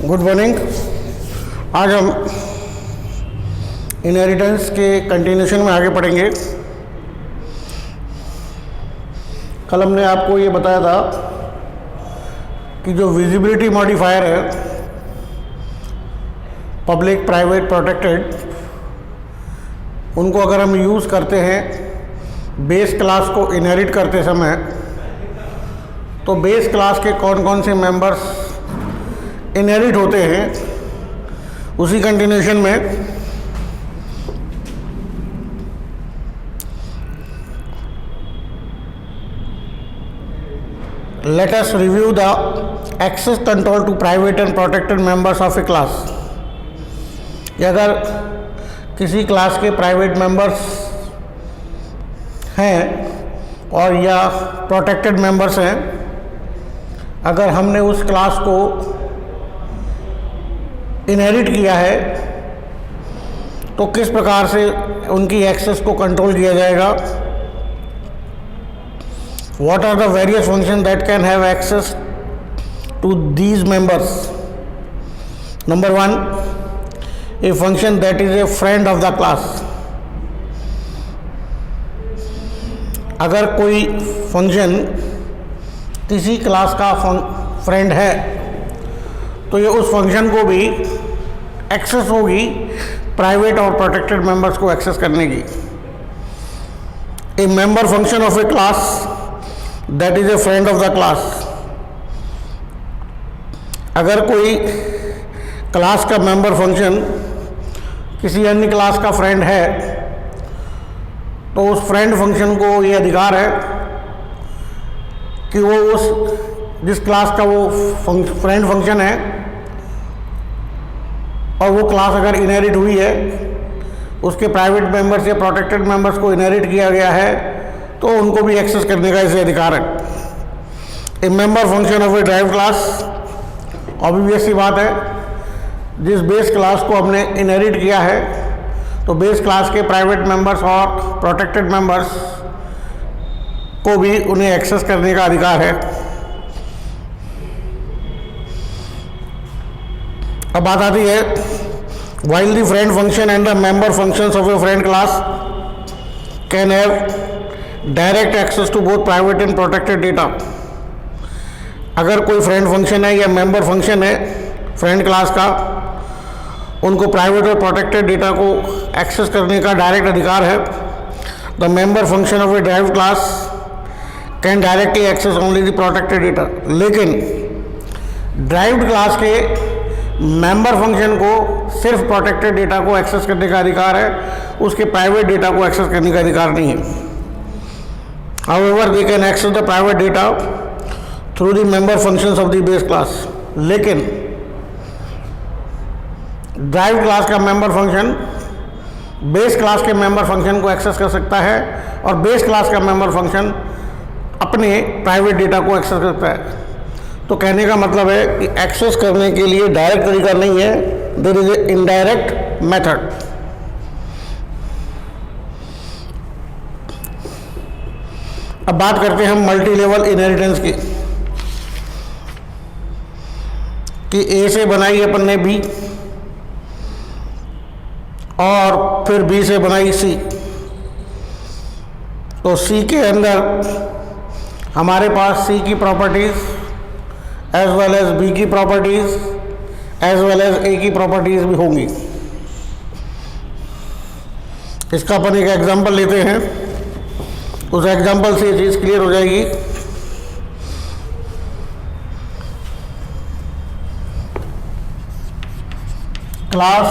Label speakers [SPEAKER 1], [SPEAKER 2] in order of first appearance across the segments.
[SPEAKER 1] Good morning. आज हम inheritance के कंटिन्यूशन में आगे पढ़ेंगे। कल हमने आपको ये बताया था कि जो विजिबिलिटी मॉडिफायर है, पब्लिक, प्राइवेट, प्रोटेक्टेड, उनको अगर हम यूज़ करते हैं बेस क्लास को इनहेरिट करते समय, तो बेस क्लास के कौन कौन से मेंबर्स इनहेरिट होते हैं, उसी कंटिन्यूशन में let us review the access control to private and protected members of a class। अगर किसी क्लास के प्राइवेट मेंबर्स हैं और या प्रोटेक्टेड मेंबर्स हैं, अगर हमने उस क्लास को इनहेरिट किया है तो किस प्रकार से उनकी एक्सेस को कंट्रोल किया जाएगा। What are the various functions that can have access to these members? Number one, a function that is a friend of the class। अगर कोई फंक्शन किसी क्लास का फ्रेंड है तो ये उस फंक्शन को भी एक्सेस होगी प्राइवेट और प्रोटेक्टेड मेंबर्स को एक्सेस करने की। ए member function of A class that is a friend of the class. अगर कोई क्लास का मेंबर फंक्शन किसी अन्य क्लास का फ्रेंड है तो उस फ्रेंड फंक्शन को ये अधिकार है कि वो उस जिस क्लास का वो फ्रेंड फंक्शन है और वो क्लास अगर इनहेरिट हुई है, उसके प्राइवेट मेंबर्स या प्रोटेक्टेड मेंबर्स को इनहेरिट किया गया है, तो उनको भी एक्सेस करने का इसे अधिकार है। A member function of a drive class, obvious सी बात है, जिस बेस क्लास को हमने इनहेरिट किया है तो बेस क्लास के प्राइवेट मेंबर्स और प्रोटेक्टेड मेंबर्स को भी उन्हें एक्सेस करने का अधिकार है। अब बात आती है, while the friend function and the member functions of a friend class can have direct access to both private and protected data। अगर कोई फ्रेंड फंक्शन है या मेंबर फंक्शन है फ्रेंड क्लास का, उनको प्राइवेट और प्रोटेक्टेड डेटा को access करने का डायरेक्ट अधिकार है। The member function of a drive class can directly access only the protected data. लेकिन ड्राइव्ड क्लास के मेंबर फंक्शन को सिर्फ प्रोटेक्टेड डेटा को एक्सेस करने का अधिकार है, उसके प्राइवेट डेटा को एक्सेस करने का अधिकार नहीं है। However, they can access the private data through the member functions of the base class। लेकिन ड्राइव क्लास का मेंबर फंक्शन बेस क्लास के मेंबर फंक्शन को एक्सेस कर सकता है और बेस क्लास का मेंबर फंक्शन अपने प्राइवेट डेटा को एक्सेस करता है। तो कहने का मतलब है कि एक्सेस करने के लिए डायरेक्ट तरीका नहीं है, there is a indirect method. अब बात करते हैं हम मल्टी लेवल इनहेरिटेंस की, कि ए से बनाई अपन ने बी और फिर बी से बनाई सी। तो सी के अंदर हमारे पास सी की properties as well as B की properties as well as A की प्रॉपर्टीज भी होंगी। इसका अपन एक एग्जांपल लेते हैं, उस एग्जांपल से ये चीज़ क्लियर हो जाएगी। Class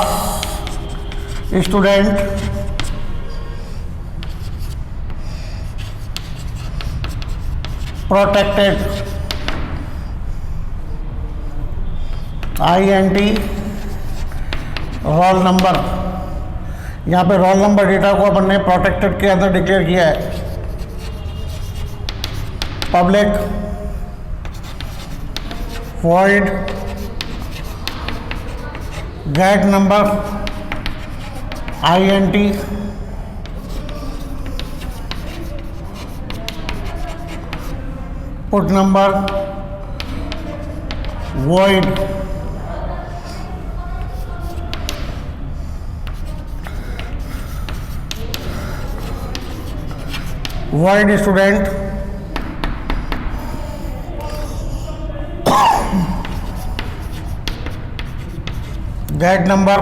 [SPEAKER 1] student protected INT roll number. यहाँ पे रोल नंबर डेटा को अपन ने प्रोटेक्टेड के अंदर डिक्लेयर किया है। Public void get number INT put number void void student get number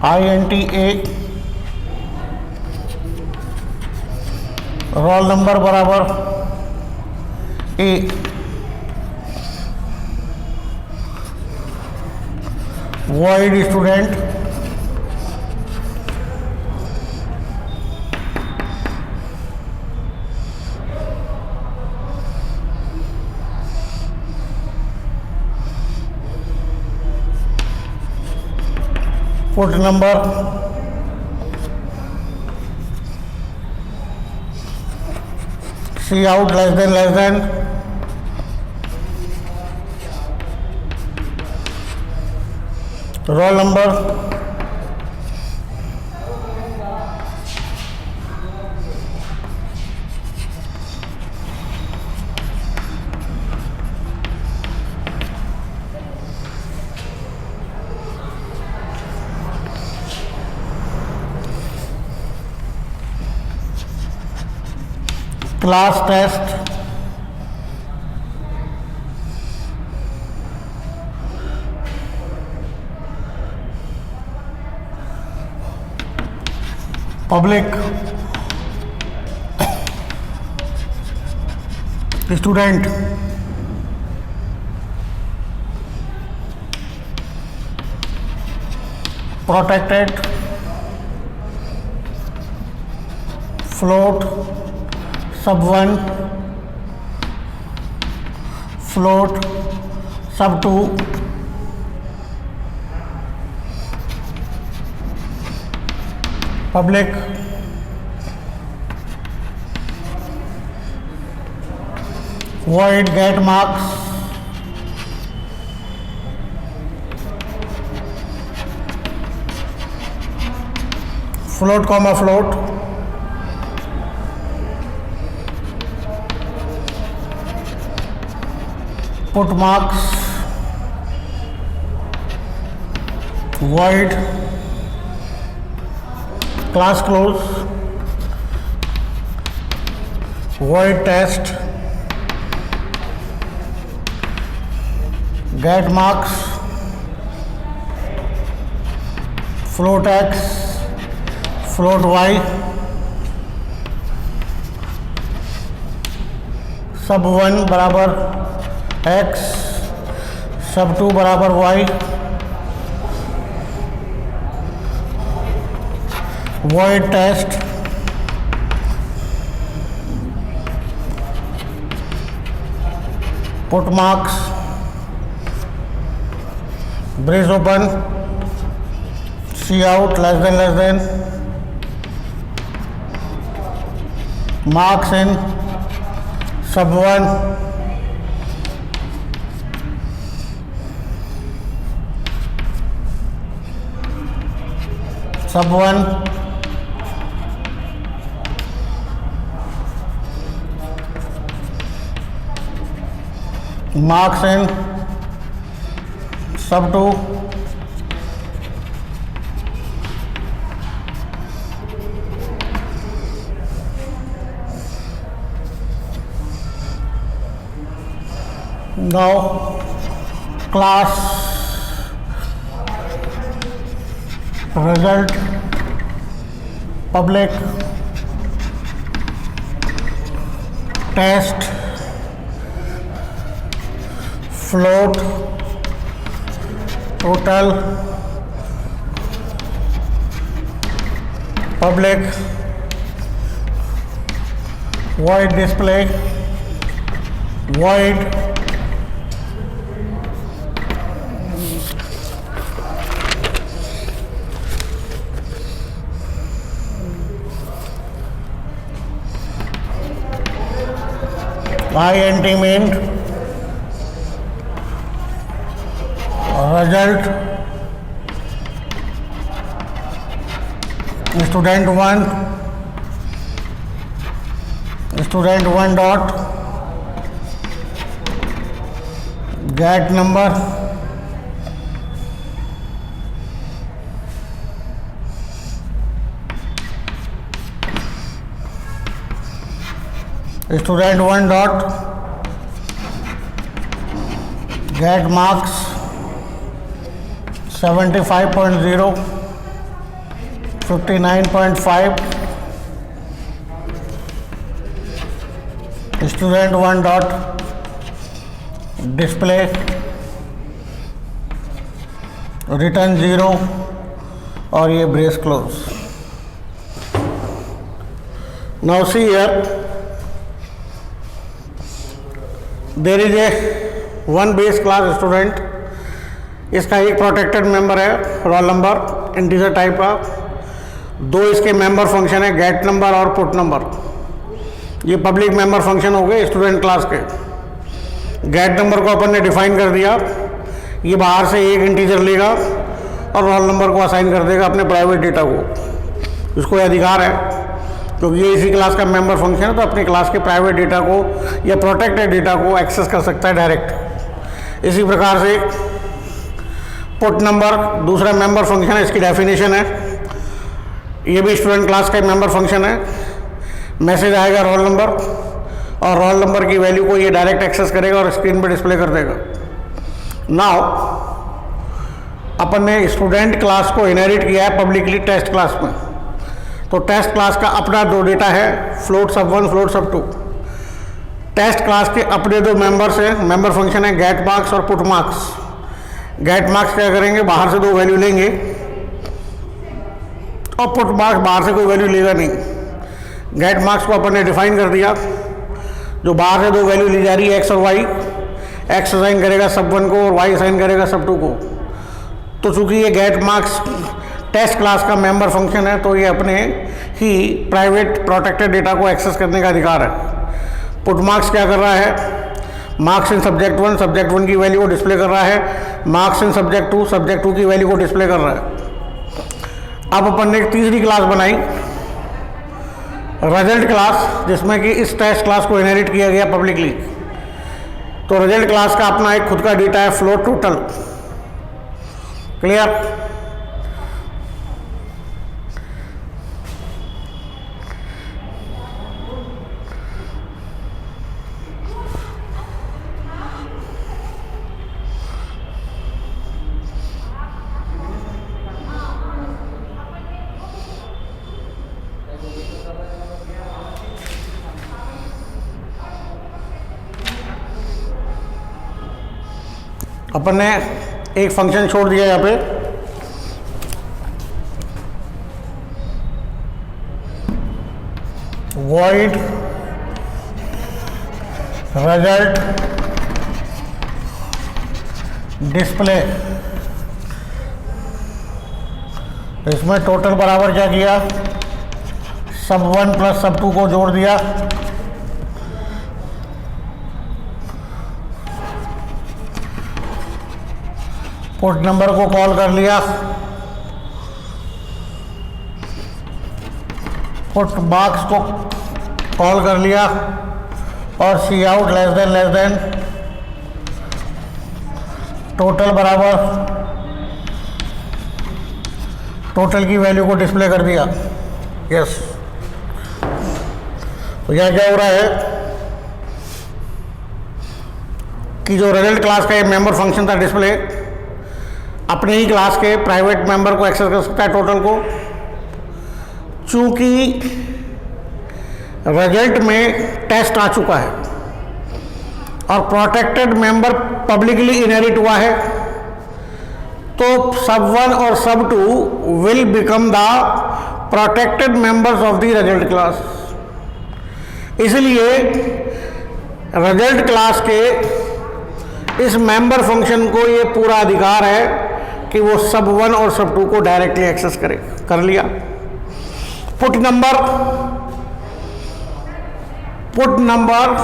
[SPEAKER 1] INTA roll number बराबर A void student put number C out less than roll number class test public student protected float sub 1 float sub 2 public void get marks float comma float put marks void class close void test get marks float x float y sub 1 बराबर x sub 2 बराबर y void test put marks brace open C out less than marks in sub 1 sub 1 marks in sub 2 now class result public test float total public void display void int main result student 1 dot get number student one dot get marks 75.0, 59.5. Student one dot display return 0 और ये brace close. Now see here there is a one base class student. इसका एक protected member है roll number integer type का. दो इसके member function है get number और पुट नंबर. ये पब्लिक मेंबर फंक्शन हो गए स्टूडेंट क्लास के. गेट नंबर को अपन ने डिफाइन कर दिया. ये बाहर से एक इंटीजर लेगा और रोल नंबर को असाइन कर देगा अपने प्राइवेट डेटा को. इसको अधिकार है क्योंकि ये इसी क्लास का मेंबर फंक्शन है, तो अपनी क्लास के प्राइवेट डेटा को या प्रोटेक्टेड डेटा को एक्सेस कर सकता है डायरेक्ट. इसी प्रकार से पुट नंबर दूसरा मेंबर फंक्शन है. इसकी डेफिनेशन है, ये भी स्टूडेंट क्लास का मेंबर फंक्शन है. मैसेज आएगा रोल नंबर और रोल नंबर की वैल्यू को ये डायरेक्ट एक्सेस करेगा और स्क्रीन पर डिस्प्ले कर देगा. नाउ अपन ने स्टूडेंट क्लास को इनहेरिट किया है पब्लिकली टेस्ट क्लास में. तो टेस्ट क्लास का अपना दो डेटा है, फ्लोट सब 1 फ्लोट सब 2. टेस्ट क्लास के अपने दो मेंबर्स हैं, मेंबर फंक्शन है गेट मार्क्स और पुट मार्क्स. गेट मार्क्स क्या करेंगे, बाहर से दो वैल्यू लेंगे और पुट मार्क्स बाहर से कोई वैल्यू लेगा नहीं. गेट मार्क्स को अपन ने डिफाइन कर दिया. जो बाहर से दो वैल्यू ली जा रही है एक्स और वाई, एक्स असाइन करेगा सब 1 को और वाई असाइन करेगा सब 2 को. तो चूंकि ये गेट मार्क्स टेस्ट क्लास का मेंबर फंक्शन है, तो ये अपने ही प्राइवेट प्रोटेक्टेड डेटा को एक्सेस करने का अधिकार है. पुट मार्क्स क्या कर रहा है, मार्क्स इन सब्जेक्ट 1 सब्जेक्ट 1 की वैल्यू को डिस्प्ले कर रहा है. मार्क्स इन सब्जेक्ट 2 सब्जेक्ट 2 की वैल्यू को डिस्प्ले कर रहा है. अब अपन ने एक तीसरी क्लास बनाई रिजल्ट क्लास, जिसमें कि इस टेस्ट क्लास को इनहेरिट किया गया पब्लिकली. तो रिजल्ट क्लास का अपना एक खुद का डेटा है फ्लोट टोटल. क्लियर. अपन ने एक फंक्शन छोड़ दिया यहाँ पे, void result डिस्प्ले. इसमें टोटल बराबर क्या किया, सब 1 प्लस सब 2 को जोड़ दिया. पुट नंबर को कॉल कर लिया, पुट मार्क्स को कॉल कर लिया और सी आउट लेस देन टोटल बराबर टोटल की वैल्यू को डिस्प्ले कर दिया. यस. तो यह क्या हो रहा है कि जो रिजल्ट क्लास का ये मेंबर फंक्शन था डिस्प्ले, अपने ही क्लास के प्राइवेट मेंबर को एक्सेस कर सकता है टोटल को. चूंकि रिजल्ट में टेस्ट आ चुका है और प्रोटेक्टेड मेंबर पब्लिकली इनहेरिट हुआ है, तो सब 1 और सब 2 will become the protected members of the result class. इसलिए रिजल्ट क्लास के इस मेंबर फंक्शन को ये पूरा अधिकार है कि वो सब 1 और सब 2 को डायरेक्टली एक्सेस करे. कर लिया. पुट नंबर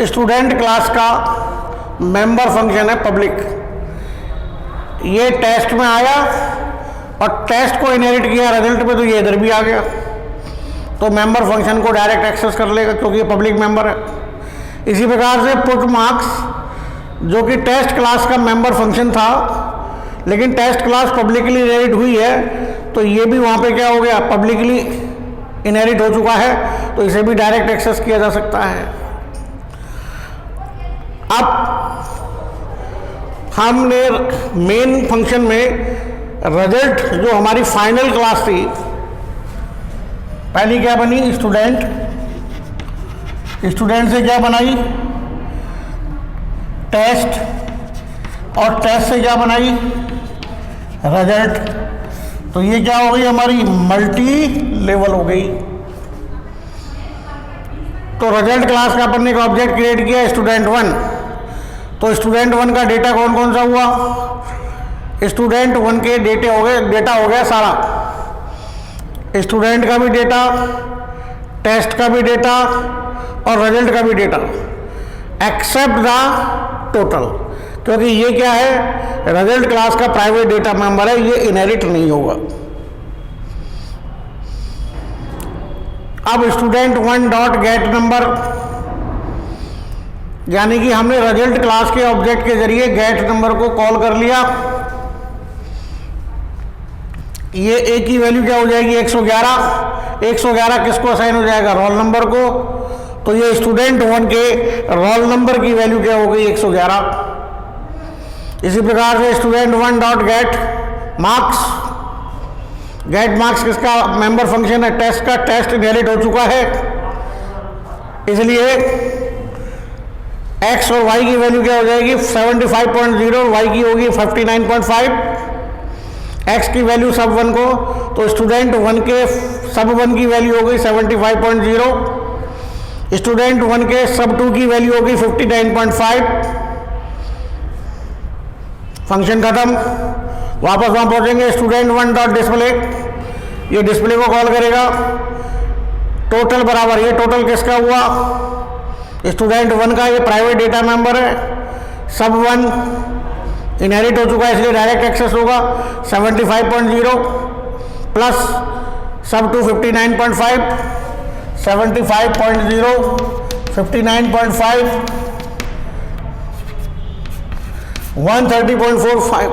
[SPEAKER 1] स्टूडेंट क्लास का मेंबर फंक्शन है पब्लिक. ये टेस्ट में आया और टेस्ट को इनहेरिट किया रिजल्ट में, तो ये इधर भी आ गया. तो मेंबर फंक्शन को डायरेक्ट एक्सेस कर लेगा क्योंकि ये पब्लिक मेंबर है. इसी प्रकार से पुट मार्क्स, जो कि टेस्ट क्लास का मेंबर फंक्शन था, लेकिन टेस्ट क्लास पब्लिकली इनहेरिट हुई है, तो ये भी वहाँ पे क्या हो गया, पब्लिकली इनहेरिट हो चुका है, तो इसे भी डायरेक्ट एक्सेस किया जा सकता है। अब हमने मेन फंक्शन में रिजल्ट जो हमारी फाइनल क्लास थी, पहली क्या बनी, स्टूडेंट। स्टूडेंट से क्या बनाई, टेस्ट, और टेस्ट से क्या बनाई, रिजल्ट। तो ये क्या हो गई, हमारी मल्टी लेवल हो गई। तो रिजल्ट क्लास का अपन ने एक ऑब्जेक्ट क्रिएट किया स्टूडेंट 1। तो स्टूडेंट 1 का डेटा कौन कौन सा हुआ, स्टूडेंट 1 के डेटा हो गया सारा, स्टूडेंट का भी डेटा, टेस्ट का भी डेटा और रिजल्ट का भी डेटा, एक्सेप्ट द टोटल, क्योंकि ये क्या है, रिजल्ट क्लास का प्राइवेट डेटा मेंबर है, ये इनहेरिट नहीं होगा। अब स्टूडेंट 1 डॉट गेट नंबर, यानी कि हमने रिजल्ट क्लास के ऑब्जेक्ट के जरिए गेट नंबर को कॉल कर लिया। ये ए की वैल्यू क्या हो जाएगी, 111। 111 किसको असाइन हो जाएगा, रोल नंबर को। तो ये स्टूडेंट 1 के रोल नंबर की वैल्यू क्या हो गई, 111। इसी प्रकार से student 1 dot get marks, get marks किसका मेंबर फंक्शन है, टेस्ट का। टेस्ट इनहेरिट हो चुका है, इसलिए x और y की वैल्यू क्या हो जाएगी, 75.0, y की होगी 59.5। x की वैल्यू सब 1 को, तो स्टूडेंट 1 के सब 1 की वैल्यू हो गई 75.0, स्टूडेंट 1 के सब 2 की वैल्यू होगी 59.5। फंक्शन खत्म, वापस वहां पहुंचेंगे। स्टूडेंट 1 डॉट डिस्प्ले, ये डिस्प्ले को कॉल करेगा। टोटल बराबर, ये टोटल किसका हुआ, स्टूडेंट 1 का, ये प्राइवेट डेटा मेंबर है। सब 1 इनहेरिट हो चुका है, इसलिए डायरेक्ट एक्सेस होगा। 75.0 प्लस सब 2 59.5, 75.0 59.5 130.45,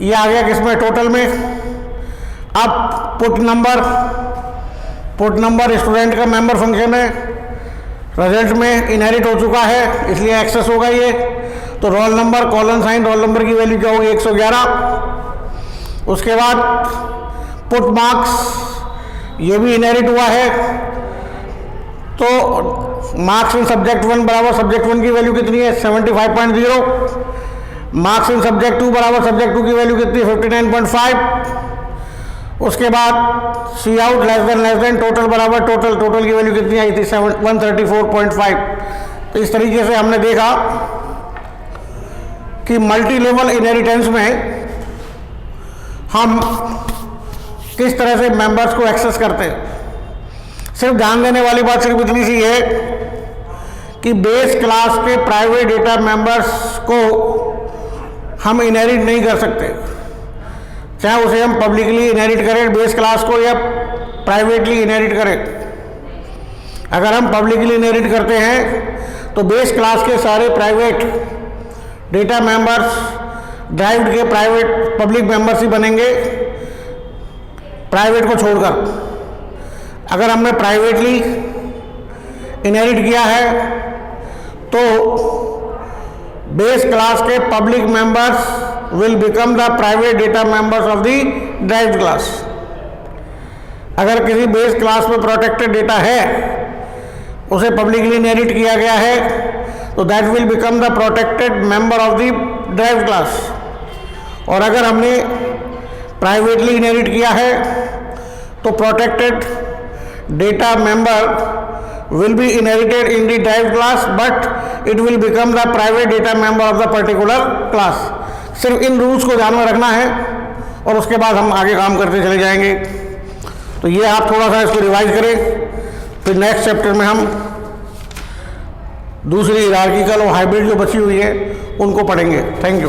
[SPEAKER 1] ये आ गया किसमें, टोटल में। अब पुट नंबर स्टूडेंट का मेंबर फंक्शन है, रिजल्ट में इनहेरिट हो चुका है, इसलिए एक्सेस होगा ये। तो roll number colon sign, roll number की वैल्यू क्या होगी, 111। उसके बाद पुट मार्क्स, ये भी इनहेरिट हुआ है, तो मार्क्स इन सब्जेक्ट 1 बराबर सब्जेक्ट 1 की वैल्यू कितनी है, 75.0। मार्क्स इन सब्जेक्ट 2 बराबर सब्जेक्ट 2 की वैल्यू कितनी है, 59.5। उसके बाद सी आउट लेस देन टोटल बराबर टोटल की वैल्यू कितनी आई थी, 134.5। तो इस तरीके से हमने देखा कि मल्टी लेवल इनहेरिटेंस में हम किस तरह से मेंबर्स को एक्सेस करते हैं। सिर्फ ध्यान देने वाली बात सिर्फ इतनी सी है कि बेस क्लास के प्राइवेट डेटा मेंबर्स को हम इनहेरिट नहीं कर सकते, चाहे उसे हम पब्लिकली इनहेरिट करें बेस क्लास को या प्राइवेटली इनहेरिट करें। अगर हम पब्लिकली इनहेरिट करते हैं तो बेस क्लास के सारे प्राइवेट डेटा मेंबर्स ड्राइव्ड के प्राइवेट पब्लिक मेंबर्स ही बनेंगे, प्राइवेट को छोड़कर। अगर हमने प्राइवेटली इनहेरिट किया है तो बेस क्लास के public members will become the private data members of the derived class। अगर किसी बेस क्लास में प्रोटेक्टेड डेटा है, उसे पब्लिकली इनहेरिट किया गया है, तो that will become the protected member of the derived class. और अगर हमने प्राइवेटली इनहेरिट किया है तो protected data member will be inherited in the derived class but it will become the private data member of the particular class। सिर्फ इन rules को ध्यान में रखना है और उसके बाद हम आगे काम करते चले जाएंगे। तो ये आप थोड़ा सा इसको रिवाइज करें, फिर नेक्स्ट चैप्टर में हम दूसरी हायरार्किकल और हाइब्रिड जो बची हुई है उनको पढ़ेंगे। Thank you.